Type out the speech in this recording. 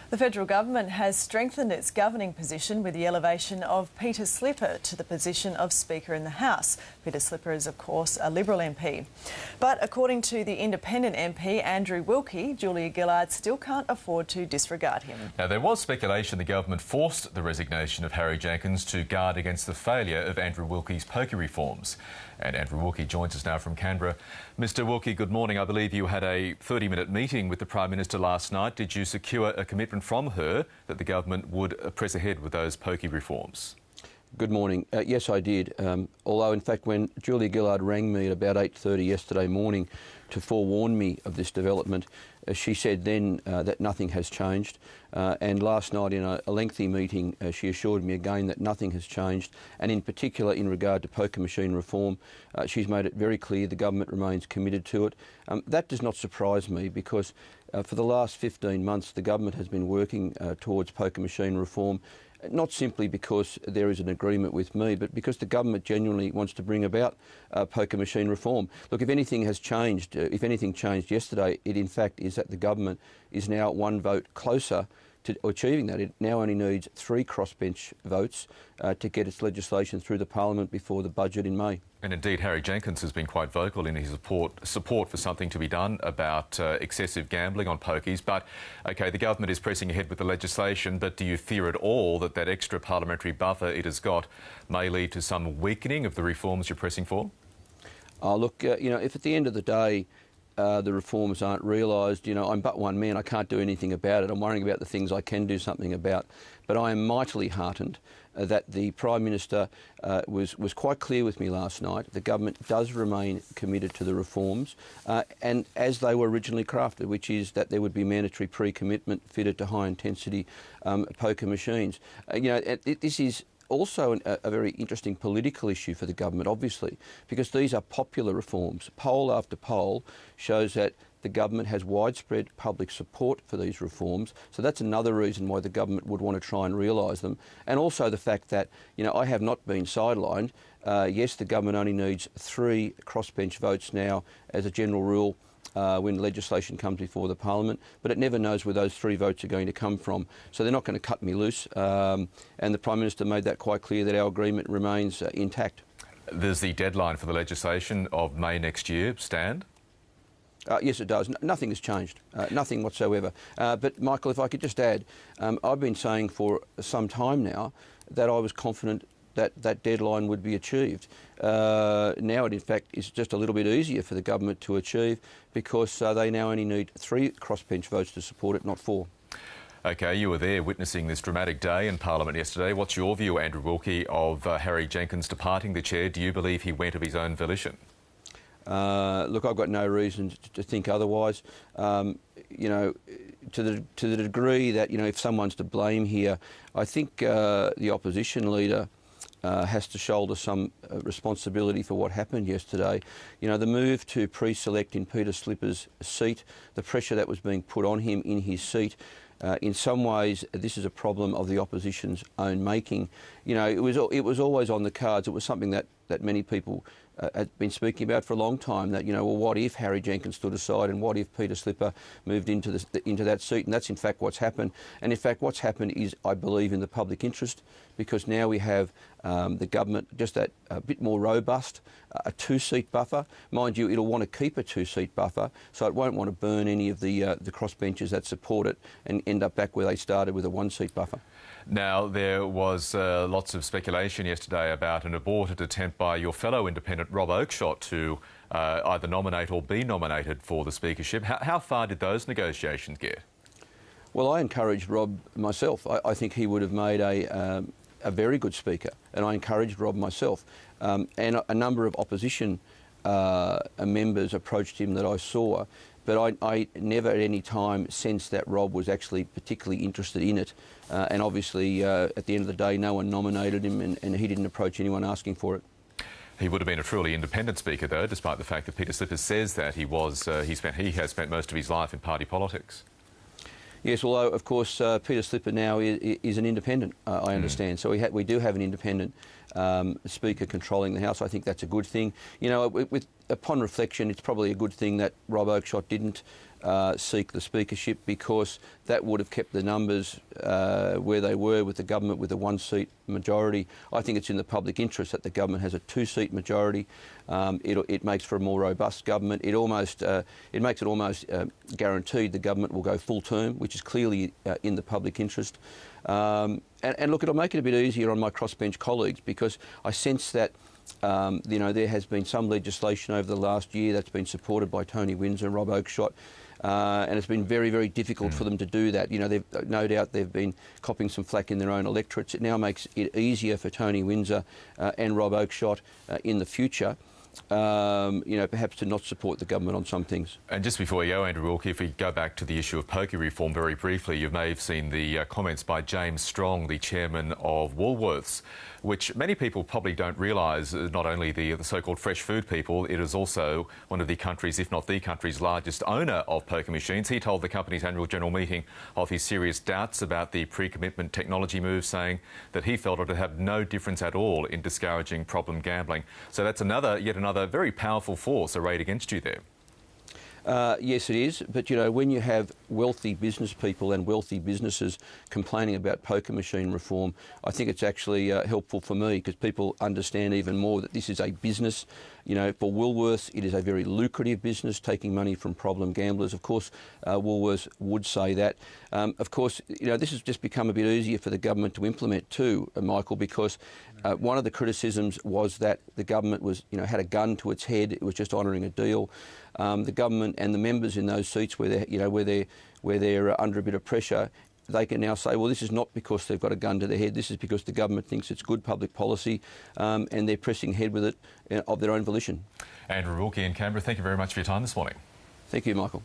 The federal government has strengthened its governing position with the elevation of Peter Slipper to the position of Speaker in the House. Peter Slipper is, of course, a Liberal MP. But according to the independent MP Andrew Wilkie, Julia Gillard still can't afford to disregard him. Now, there was speculation the government forced the resignation of Harry Jenkins to guard against the failure of Andrew Wilkie's pokie reforms. And Andrew Wilkie joins us now from Canberra. Mr Wilkie, good morning. I believe you had a 30-minute meeting with the Prime Minister last night. Did you secure a commitment from her that the government would press ahead with those pokie reforms? Good morning. Yes, I did. Although, in fact, when Julia Gillard rang me at about 8:30 yesterday morning to forewarn me of this development, she said then that nothing has changed. And last night in a lengthy meeting, she assured me again that nothing has changed. And in particular, in regard to poker machine reform, she's made it very clear the government remains committed to it. That does not surprise me because for the last 15 months, the government has been working towards poker machine reform. Not simply because there is an agreement with me, but because the government genuinely wants to bring about poker machine reform. Look, if anything has changed, if anything changed yesterday, it in fact is that the government is now one vote closer to achieving that. It now only needs 3 crossbench votes to get its legislation through the Parliament before the budget in May. And indeed, Harry Jenkins has been quite vocal in his support for something to be done about excessive gambling on pokies. But, OK, the government is pressing ahead with the legislation, but do you fear at all that that extra parliamentary buffer it has got may lead to some weakening of the reforms you're pressing for? Look, you know, if at the end of the day the reforms aren't realised, you know, I'm but one man, I can't do anything about it. I'm worrying about the things I can do something about. But I am mightily heartened that the Prime Minister was quite clear with me last night. The government does remain committed to the reforms and as they were originally crafted, which is that there would be mandatory pre-commitment fitted to high-intensity poker machines. You know, this is also a very interesting political issue for the government, obviously, because these are popular reforms. Poll after poll shows that the government has widespread public support for these reforms. So that's another reason why the government would want to try and realise them. And also the fact that, you know, I have not been sidelined. Yes, the government only needs 3 crossbench votes now as a general rule when legislation comes before the Parliament, but it never knows where those 3 votes are going to come from. So they're not going to cut me loose. And the Prime Minister made that quite clear that our agreement remains intact. Does the deadline for the legislation of May next year stand? Yes, it does. Nothing has changed, nothing whatsoever. But, Michael, if I could just add, I've been saying for some time now that I was confident that that deadline would be achieved. Now it in fact is just a little bit easier for the government to achieve because they now only need 3 crossbench votes to support it, not 4. OK, you were there witnessing this dramatic day in Parliament yesterday. What's your view, Andrew Wilkie, of Harry Jenkins departing the chair? Do you believe he went of his own volition? Look, I've got no reason to think otherwise. You know, to the degree that, you know, if someone's to blame here, I think the opposition leader has to shoulder some responsibility for what happened yesterday. You know, the move to pre-select in Peter Slipper's seat, the pressure that was being put on him in his seat, in some ways this is a problem of the opposition's own making. You know, it was always on the cards. It was something that many people had been speaking about for a long time, that, you know, well, what if Harry Jenkins stood aside and what if Peter Slipper moved into that seat? And that's in fact what's happened. And in fact what's happened is, I believe, in the public interest, because now we have the government just that a bit more robust, a 2-seat buffer. Mind you, it'll want to keep a 2-seat buffer, so it won't want to burn any of the crossbenchers that support it and end up back where they started with a 1-seat buffer. Now, there was lots of speculation yesterday about an aborted attempt by your fellow independent Rob Oakeshott to either nominate or be nominated for the speakership. How far did those negotiations get? Well, I encouraged Rob myself. I think he would have made a very good speaker, and I encouraged Rob myself. And a number of opposition members approached him that I saw, but I never at any time sensed that Rob was actually particularly interested in it. And obviously, at the end of the day, no one nominated him, and he didn't approach anyone asking for it. He would have been a truly independent speaker, though, despite the fact that Peter Slipper says that he has spent most of his life in party politics. Yes, although, of course, Peter Slipper now is an independent, I understand. So we do have an independent Speaker controlling the House. I think that's a good thing. You know, upon reflection, it's probably a good thing that Rob Oakeshott didn't seek the speakership, because that would have kept the numbers where they were with the government with a one-seat majority. I think it's in the public interest that the government has a two-seat majority. It makes for a more robust government. It makes it almost guaranteed the government will go full term, which is clearly in the public interest. And look, it'll make it a bit easier on my crossbench colleagues, because I sense that there has been some legislation over the last year that's been supported by Tony Windsor and Rob Oakeshott, and it's been very, very difficult for them to do that. No doubt they've been copping some flack in their own electorates. It now makes it easier for Tony Windsor and Rob Oakeshott in the future, perhaps to not support the government on some things. And just before you go, Andrew Wilkie, if we go back to the issue of pokie reform very briefly, you may have seen the comments by James Strong, the chairman of Woolworths, which many people probably don't realise, not only the so-called fresh food people, it is also one of the country's, if not the country's, largest owner of poker machines. He told the company's annual general meeting of his serious doubts about the pre-commitment technology move, saying that he felt it would have no difference at all in discouraging problem gambling. So that's yet another very powerful force arrayed against you there. Yes, it is. But, when you have wealthy business people and wealthy businesses complaining about poker machine reform, I think it's actually helpful for me, because people understand even more that this is a business. For Woolworths, it is a very lucrative business, taking money from problem gamblers. Of course, Woolworths would say that. Of course, this has just become a bit easier for the government to implement too, Michael, because one of the criticisms was that the government was, had a gun to its head. It was just honouring a deal. The government and the members in those seats where they're under a bit of pressure, they can now say, well, this is not because they've got a gun to their head. This is because the government thinks it's good public policy, and they're pressing ahead with it of their own volition. Andrew Wilkie in Canberra, thank you very much for your time this morning. Thank you, Michael.